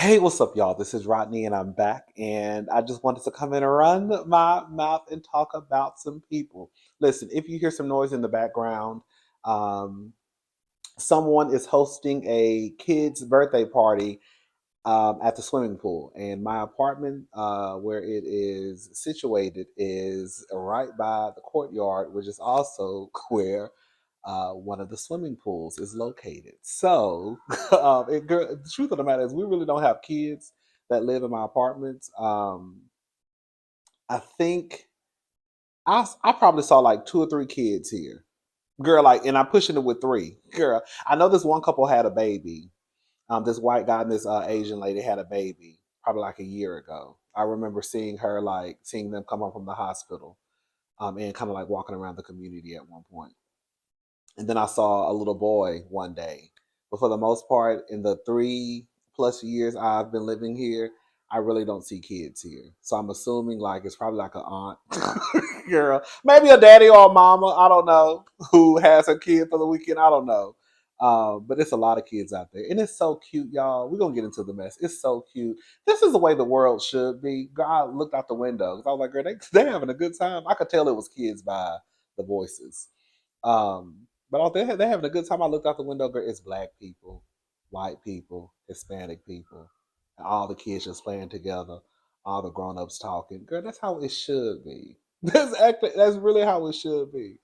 Hey, what's up, y'all? This is Rodney, and I'm back. And I just wanted to come in and run my mouth and talk about some people. Listen, if you hear some noise in the background, um, someone is hosting a kid's birthday party at the swimming pool. And my apartment, where it is situated, is right by the courtyard, which is also where one of the swimming pools is located. So, the truth of the matter is, we really don't have kids that live in my apartments. I think I probably saw like two or three kids here, girl. Like, and I'm pushing it with three, girl. I know this one couple had a baby. This white guy and this Asian lady had a baby probably like a year ago. I remember seeing them come home from the hospital, and kind of like walking around the community at one point. And then I saw a little boy one day. But for the most part, in the 3+ years I've been living here, I really don't see kids here. So I'm assuming like it's probably like an aunt, girl, maybe a daddy or a mama. I don't know who has a kid for the weekend. I don't know. But it's a lot of kids out there, and it's so cute, y'all. We're gonna get into the mess. It's so cute. This is the way the world should be. God looked out the window. I was like, girl, they having a good time. I could tell it was kids by the voices. But out there, they're having a good time. I looked out the window, girl. It's black people, white people, Hispanic people, and all the kids just playing together, all the grown-ups talking. Girl, that's how it should be. That's really how it should be.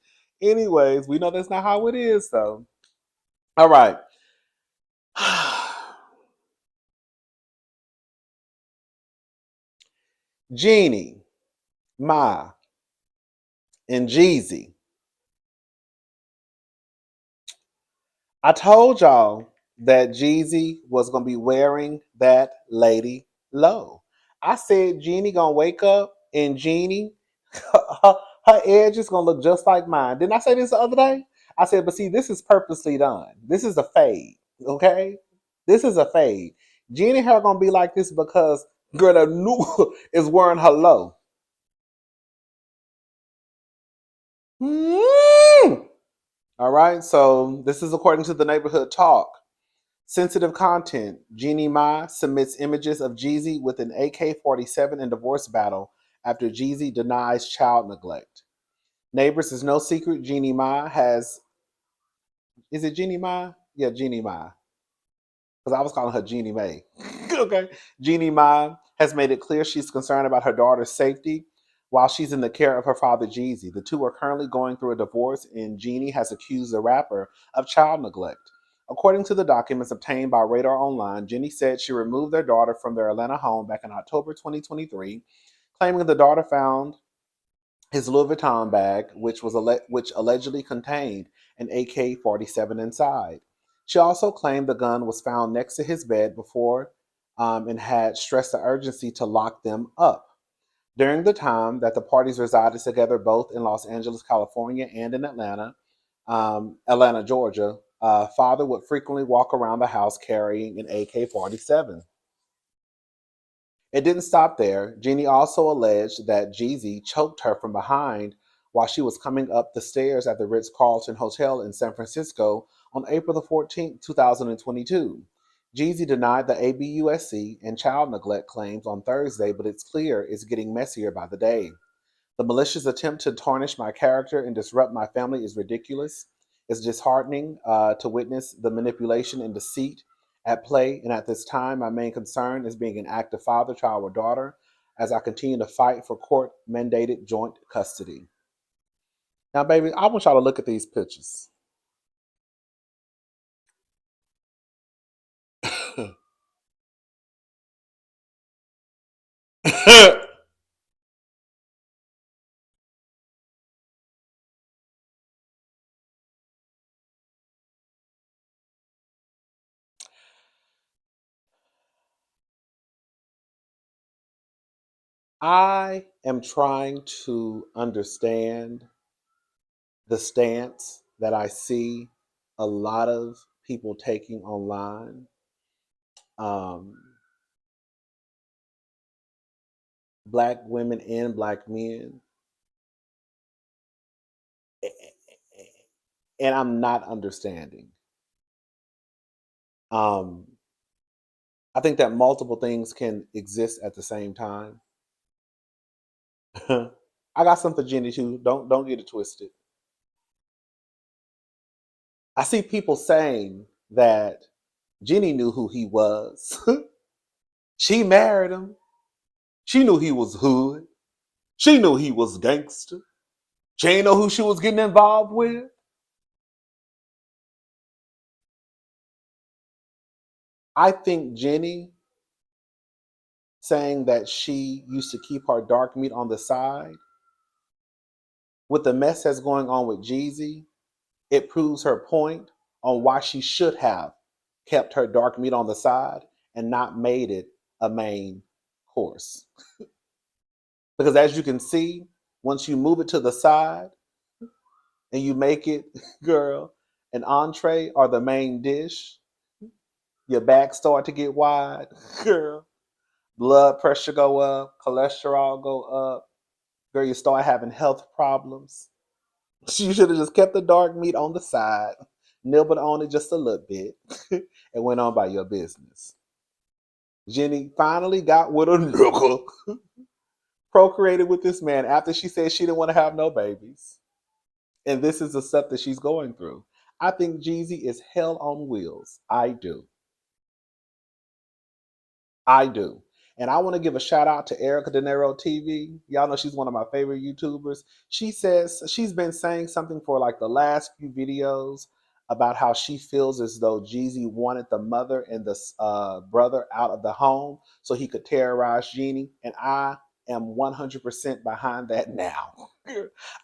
Anyways, we know that's not how it is, though. All right. Jeannie, Mai, and Jeezy. I told y'all that Jeezy was gonna be wearing that lady low. I said Jeannie gonna wake up and Jeannie, her, her edge is gonna look just like mine. Didn't I say this the other day? I said, but see, this is purposely done. This is a fade, okay? This is a fade. Jeannie hair gonna be like this because girl the new is wearing her low. Mm. All right, so this is according to the neighborhood talk. Sensitive content. Jeannie Mai submits images of Jeezy with an AK-47 in divorce battle after Jeezy denies child neglect. Neighbors is no secret. Jeannie Mai has. Is it Jeannie Mai? Yeah, Jeannie Mai. Because I was calling her Jeannie Mai. Okay. Jeannie Mai has made it clear she's concerned about her daughter's safety while she's in the care of her father, Jeezy. The two are currently going through a divorce, and Jeannie has accused the rapper of child neglect. According to the documents obtained by Radar Online, Jenny said she removed their daughter from their Atlanta home back in October 2023, claiming the daughter found his Louis Vuitton bag, which allegedly contained an AK-47 inside. She also claimed the gun was found next to his bed before, and had stressed the urgency to lock them up. During the time that the parties resided together, both in Los Angeles, California, and in Atlanta, Georgia, father would frequently walk around the house carrying an AK-47. It didn't stop there. Jeannie also alleged that Jeezy choked her from behind while she was coming up the stairs at the Ritz Carlton Hotel in San Francisco on April the 14th, 2022. Jeezy denied the ABUSC and child neglect claims on Thursday, but it's clear it's getting messier by the day. The malicious attempt to tarnish my character and disrupt my family is ridiculous. It's disheartening to witness the manipulation and deceit at play. And at this time, my main concern is being an active father to our daughter as I continue to fight for court mandated joint custody. Now, baby, I want y'all to look at these pictures. I am trying to understand the stance that I see a lot of people taking online. Um, Black women and black men, and I'm not understanding. Um, I think that multiple things can exist at the same time. I got some for Jeannie too. Don't get it twisted. I see people saying that Jeannie knew who he was. She married him. She knew he was hood. She knew he was gangster. She ain't know who she was getting involved with. I think Jeannie saying that she used to keep her dark meat on the side with the mess that's going on with Jeezy, it proves her point on why she should have kept her dark meat on the side and not made it a main course. Because as you can see, once you move it to the side and you make it, girl, an entree or the main dish, your back start to get wide, girl. Blood pressure go up, cholesterol go up, girl. You start having health problems. You should have just kept the dark meat on the side, nibbled on it just a little bit, and went on by your business. Jenny finally got with a nigga, procreated with this man after she said she didn't want to have no babies. And this is the stuff that she's going through. I think Jeezy is hell on wheels. I do. I do. And I want to give a shout out to Erica De Niro TV. Y'all know she's one of my favorite YouTubers. She says she's been saying something for like the last few videos about how she feels as though Jeezy wanted the mother and the brother out of the home so he could terrorize Jeannie. And I am 100% behind that now.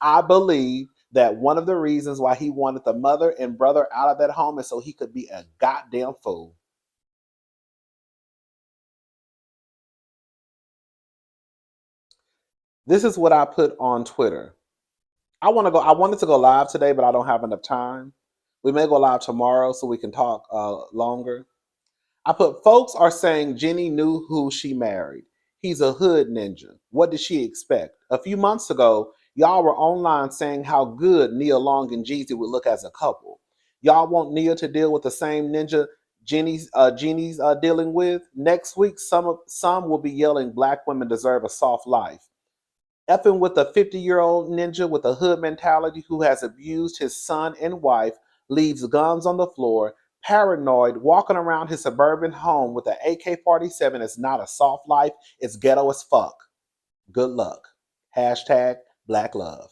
I believe that one of the reasons why he wanted the mother and brother out of that home is so he could be a goddamn fool. This is what I put on Twitter. I wanted to go live today, but I don't have enough time. We may go live tomorrow so we can talk longer. I put folks are saying Jenny knew who she married. He's a hood ninja. What did she expect? A few months ago, y'all were online saying how good Nia Long and Jeezy would look as a couple. Y'all want Nia to deal with the same ninja Jeannie's dealing with. Next week, some will be yelling black women deserve a soft life. Effing with a 50-year-old ninja with a hood mentality who has abused his son and wife, leaves guns on the floor, paranoid, walking around his suburban home with an AK-47 is not a soft life, it's ghetto as fuck. Good luck. Hashtag Black Love.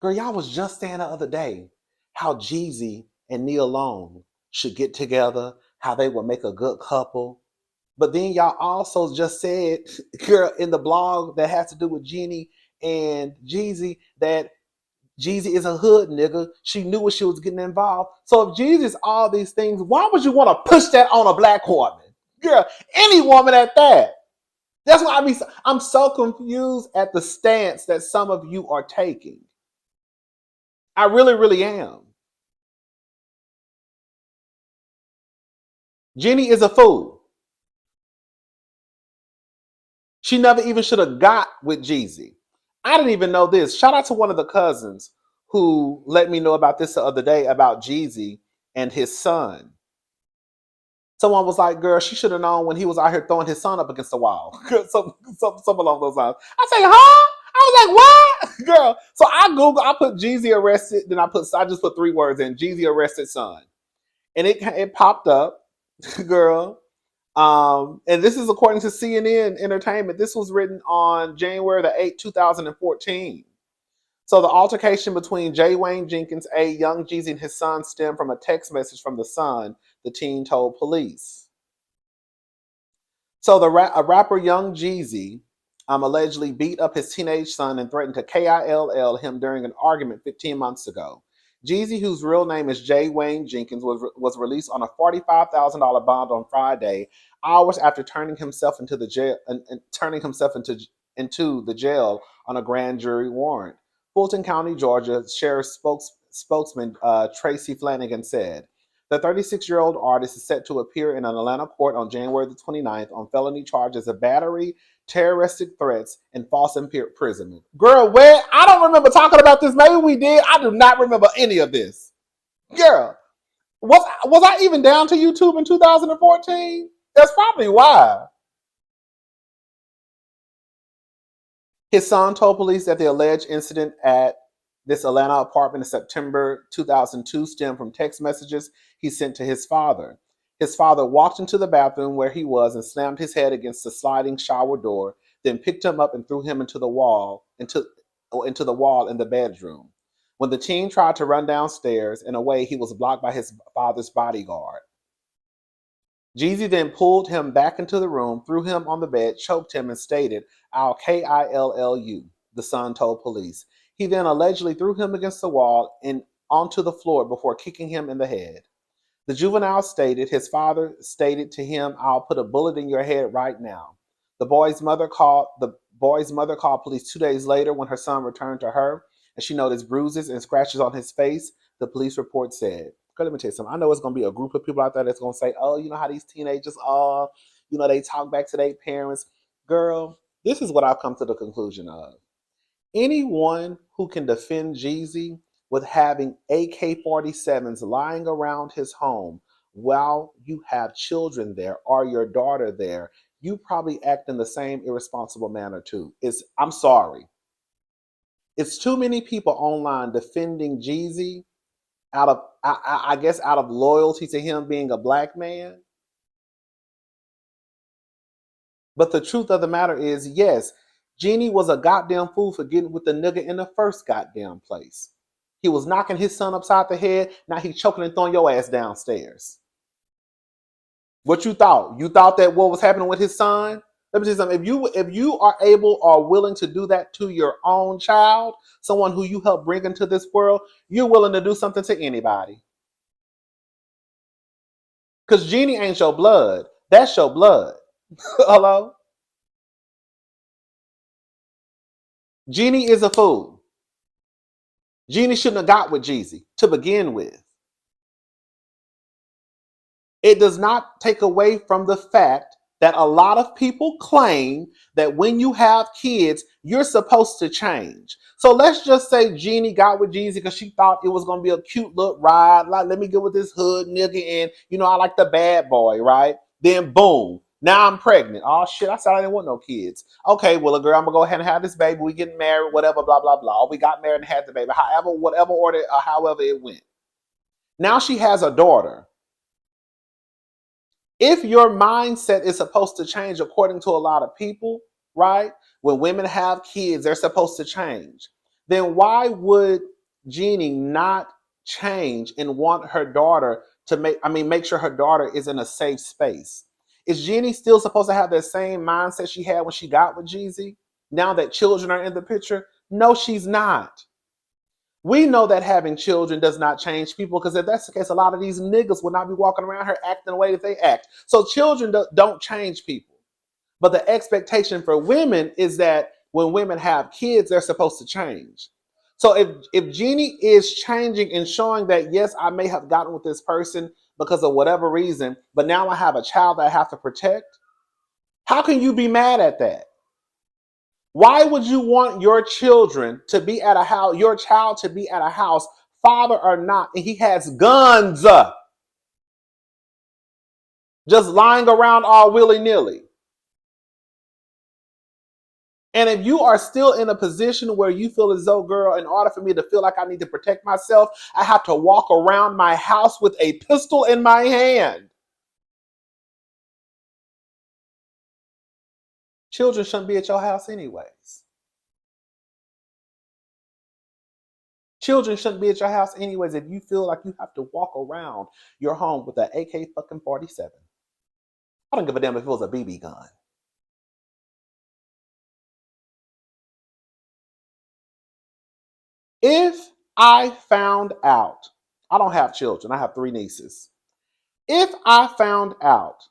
Girl, y'all was just saying the other day how Jeezy and Nia Long should get together, how they would make a good couple. But then y'all also just said, girl, in the blog that has to do with Jeannie and Jeezy, that Jeezy is a hood nigga. She knew what she was getting involved. So if Jeezy's all these things, why would you want to push that on a black woman? Girl, any woman at that. That's why I'm so confused at the stance that some of you are taking. I really, really am. Jeannie is a fool. She never even should have got with Jeezy. I didn't even know this. Shout out to one of the cousins who let me know about this the other day about Jeezy and his son. Someone was like, girl, she should have known when he was out here throwing his son up against the wall. Some along those lines. I say, huh? I was like, what? Girl. So I put Jeezy arrested, then I just put 3 words in, Jeezy arrested son. And it popped up, girl. And this is according to CNN Entertainment. This was written on January the 8th, 2014. So the altercation between J. Wayne Jenkins, young Jeezy, and his son stemmed from a text message from the son, the teen told police. So a rapper Young Jeezy allegedly beat up his teenage son and threatened to KILL him during an argument 15 months ago. Jeezy, whose real name is J. Wayne Jenkins, was released on a $45,000 bond on Friday, hours after turning himself into the jail into the jail on a grand jury warrant. Fulton County, Georgia Sheriff's spokesman Tracy Flanagan said. The 36-year-old artist is set to appear in an Atlanta court on January the 29th on felony charges of battery, terroristic threats, and false imprisonment. Girl, where? I don't remember talking about this. Maybe we did. I do not remember any of this. Girl, Was I even down to YouTube in 2014? That's probably why. His son told police that the alleged incident at this Atlanta apartment in September 2002 stemmed from text messages he sent to his father. His father walked into the bathroom where he was and slammed his head against the sliding shower door, then picked him up and threw him into the wall in the bedroom. When the teen tried to run downstairs and away, he was blocked by his father's bodyguard. Jeezy then pulled him back into the room, threw him on the bed, choked him, and stated, "I'll KILLU," the son told police. He then allegedly threw him against the wall and onto the floor before kicking him in the head. The juvenile stated his father stated to him, "I'll put a bullet in your head right now." The boy's mother called police 2 days later when her son returned to her, and she noticed bruises and scratches on his face. The police report said. Girl, let me tell you something. I know it's gonna be a group of people out there that's gonna say, "Oh, you know how these teenagers are, they talk back to their parents." Girl, this is what I've come to the conclusion of. Anyone who can defend Jeezy with having AK-47s lying around his home while you have children there or your daughter there, you probably act in the same irresponsible manner too. I'm sorry. It's too many people online defending Jeezy out of, I guess, out of loyalty to him being a black man. But the truth of the matter is, yes, Jeannie was a goddamn fool for getting with the nigga in the first goddamn place. He was knocking his son upside the head. Now he's choking and throwing your ass downstairs. What you thought? You thought that what was happening with his son? Let me tell you something. If you are able or willing to do that to your own child, someone who you helped bring into this world, you're willing to do something to anybody. Because Jeannie ain't your blood. That's your blood. Hello? Jeannie is a fool. Jeannie shouldn't have got with Jeezy to begin with. It does not take away from the fact that a lot of people claim that when you have kids, you're supposed to change. So let's just say Jeannie got with Jeezy because she thought it was going to be a cute little ride. Like, let me get with this hood nigga and, I like the bad boy, right? Then boom, now I'm pregnant. Oh shit, I said I didn't want no kids. Okay, well, girl, I'm going to go ahead and have this baby. We getting married, whatever, blah, blah, blah. We got married and had the baby. However, whatever order, however it went. Now she has a daughter. If your mindset is supposed to change according to a lot of people, right? When women have kids, they're supposed to change. Then why would Jeannie not change and want her daughter to make sure her daughter is in a safe space? Is Jeannie still supposed to have that same mindset she had when she got with Jeezy? Now that children are in the picture? No, she's not. We know that having children does not change people because if that's the case, a lot of these niggas would not be walking around here acting the way that they act. So children don't change people. But the expectation for women is that when women have kids, they're supposed to change. So if Jeannie is changing and showing that, yes, I may have gotten with this person because of whatever reason, but now I have a child that I have to protect, how can you be mad at that? Why would you want your children to be at a house, your child to be at a house, father or not, and he has guns just lying around all willy-nilly? And if you are still in a position where you feel as though, girl, in order for me to feel like I need to protect myself, I have to walk around my house with a pistol in my hand. Children shouldn't be at your house anyways. Children shouldn't be at your house anyways if you feel like you have to walk around your home with an AK-47. I don't give a damn if it was a BB gun. If I found out, I don't have children, I have 3 nieces. If I found out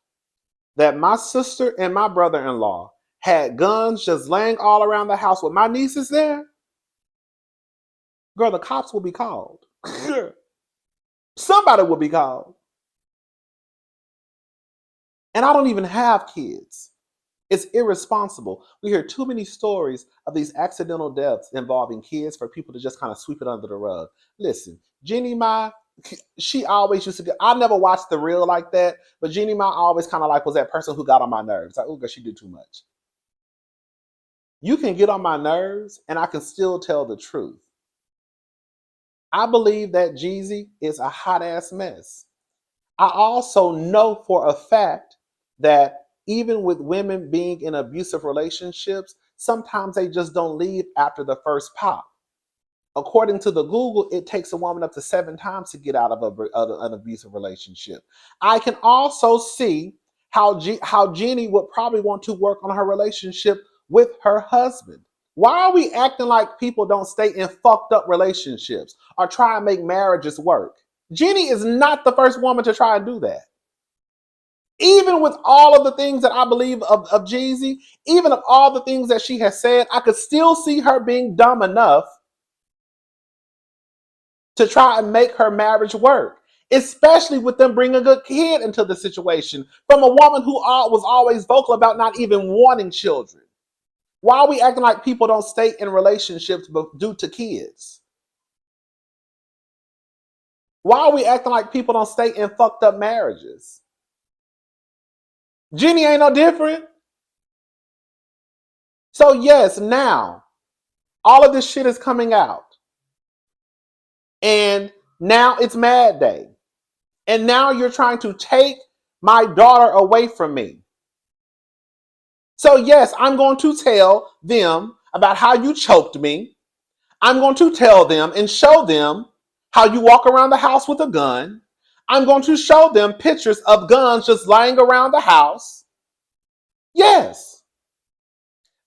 that my sister and my brother-in-law had guns just laying all around the house with my nieces there, girl, the cops will be called. Somebody will be called. And I don't even have kids. It's irresponsible. We hear too many stories of these accidental deaths involving kids for people to just kind of sweep it under the rug. Listen, Jeannie Mai, she always used to get, I never watched The Real like that, but Jeannie Mai always kind of like was that person who got on my nerves. Like, oh, girl, she do too much. You can get on my nerves and I can still tell the truth. I believe that Jeezy is a hot ass mess. I also know for a fact that even with women being in abusive relationships, sometimes they just don't leave after the first pop. According to the Google, it takes a woman up to 7 times to get out of an abusive relationship. I can also see how Jeannie would probably want to work on her relationship with her husband. Why are we acting like people don't stay in fucked up relationships or try and make marriages work? Jeannie is not the first woman to try and do that. Even with all of the things that I believe of Jeezy, even of all the things that she has said, I could still see her being dumb enough to try and make her marriage work, especially with them bringing a good kid into the situation from a woman who was always vocal about not even wanting children. Why are we acting like people don't stay in relationships due to kids? Why are we acting like people don't stay in fucked up marriages? Jeannie ain't no different. So yes, now all of this shit is coming out. And now it's Mad Day. And now you're trying to take my daughter away from me. So yes, I'm going to tell them about how you choked me. I'm going to tell them and show them how you walk around the house with a gun. I'm going to show them pictures of guns just lying around the house. Yes.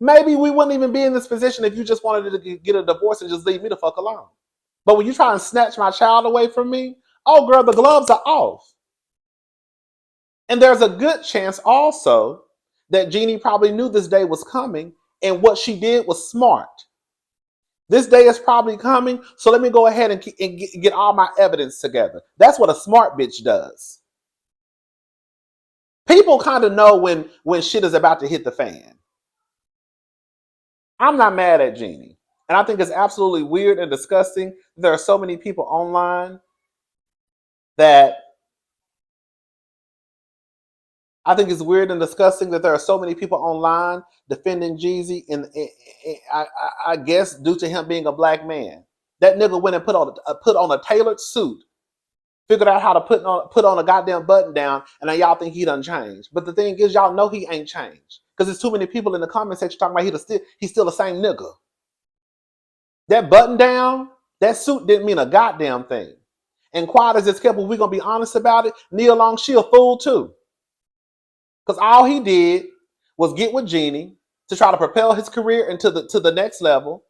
Maybe we wouldn't even be in this position if you just wanted to get a divorce and just leave me the fuck alone. But when you try and snatch my child away from me, oh girl, the gloves are off. And there's a good chance also that Jeannie probably knew this day was coming, and what she did was smart. This day is probably coming, so let me go ahead and get all my evidence together. That's what a smart bitch does. People kind of know when shit is about to hit the fan. I'm not mad at Jeannie. And I think it's absolutely weird and disgusting. There are so many people online that I think it's weird and disgusting that there are so many people online defending Jeezy, and I guess due to him being a black man. That nigga went and put on a tailored suit, figured out how to put on a goddamn button down, and now y'all think he done changed. But the thing is, y'all know he ain't changed because there's too many people in the comment section talking about he's still the same nigga. That button down, that suit didn't mean a goddamn thing. And quiet as it's kept, but we're gonna be honest about it. Neil Long, she a fool too. Because all he did was get with Jeannie to try to propel his career into the next level.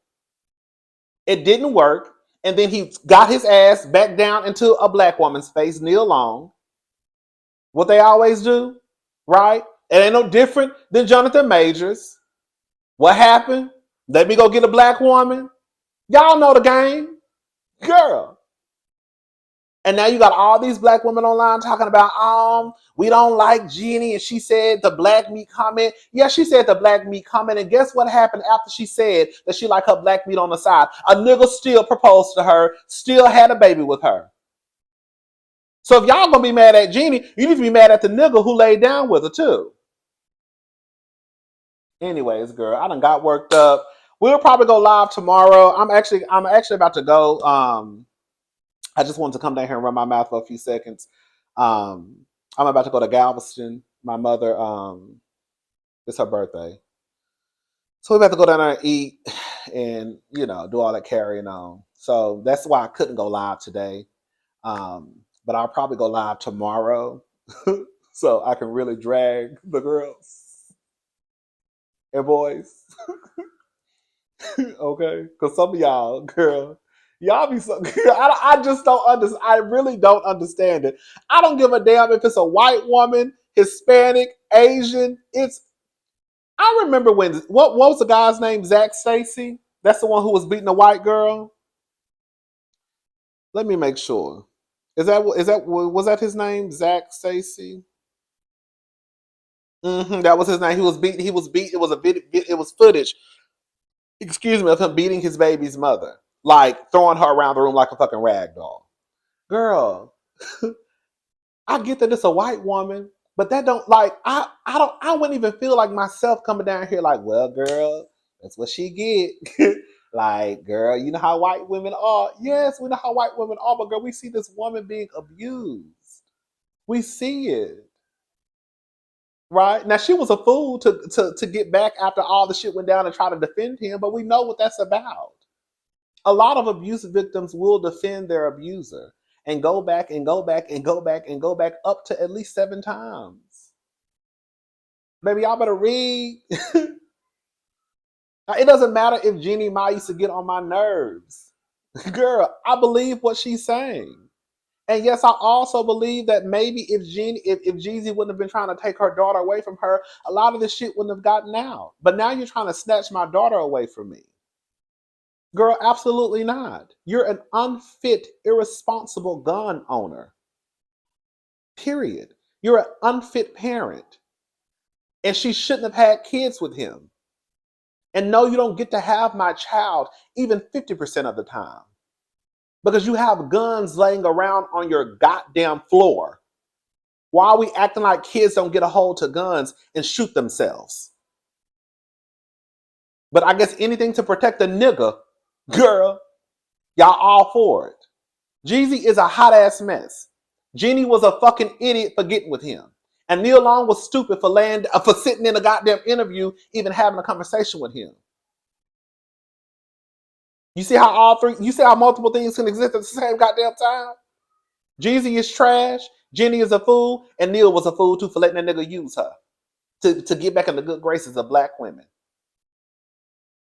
It didn't work. And then he got his ass back down into a black woman's face, Neil Long. What they always do, right? It ain't no different than Jonathan Majors. What happened? Let me go get a black woman. Y'all know the game. Girl. And now you got all these black women online talking about, we don't like Jeannie. And she said the black meat comment. Yeah, she said the black meat comment. And guess what happened after she said that she liked her black meat on the side? A nigga still proposed to her, still had a baby with her. So if y'all gonna be mad at Jeannie, you need to be mad at the nigga who laid down with her too. Anyways, girl, I done got worked up. We'll probably go live tomorrow. I'm actually about to go. I just wanted to come down here and run my mouth for a few seconds. I'm about to go to Galveston. My mother, it's her birthday. So we're about to go down there and eat and, do all that carrying on. So that's why I couldn't go live today. But I'll probably go live tomorrow so I can really drag the girls and boys. Okay? Because some of y'all, girl, y'all be so. I just don't understand. I really don't understand it. I don't give a damn if it's a white woman, Hispanic, Asian. I remember when what was the guy's name? Zach Stacy. That's the one who was beating the white girl. Let me make sure. Was that his name? Zach Stacy. That was his name. He was beat. It was a video. It was footage. Excuse me, of him beating his baby's mother, like throwing her around the room like a fucking rag doll. Girl, I get that it's a white woman, but that don't like I wouldn't even feel like myself coming down here like, well, girl, that's what she get. Like, girl, you know how white women are. Yes, we know how white women are, but girl, we see this woman being abused. We see it. Right? Now she was a fool to get back after all the shit went down and try to defend him, but we know what that's about. A lot of abuse victims will defend their abuser and go back and go back and go back and go back up to at least 7 times. Baby, y'all better read. It doesn't matter if Jeannie Mai used to get on my nerves. Girl, I believe what she's saying. And yes, I also believe that maybe if Jeezy wouldn't have been trying to take her daughter away from her, a lot of this shit wouldn't have gotten out. But now you're trying to snatch my daughter away from me. Girl, absolutely not. You're an unfit, irresponsible gun owner. Period. You're an unfit parent. And she shouldn't have had kids with him. And no, you don't get to have my child even 50% of the time. Because you have guns laying around on your goddamn floor. Why are we acting like kids don't get a hold to guns and shoot themselves? But I guess anything to protect a nigga, girl, y'all all for it. Jeezy is a hot ass mess. Jeannie was a fucking idiot for getting with him. And Neil Long was stupid for sitting in a goddamn interview, even having a conversation with him. You see how multiple things can exist at the same goddamn time? Jeezy is trash, Jeannie is a fool, and Neil was a fool too for letting that nigga use her to get back in the good graces of black women.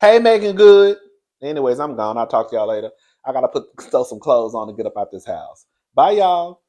Hey, Megan Good. Anyways, I'm gone. I'll talk to y'all later. I gotta throw some clothes on and get up out this house. Bye, y'all.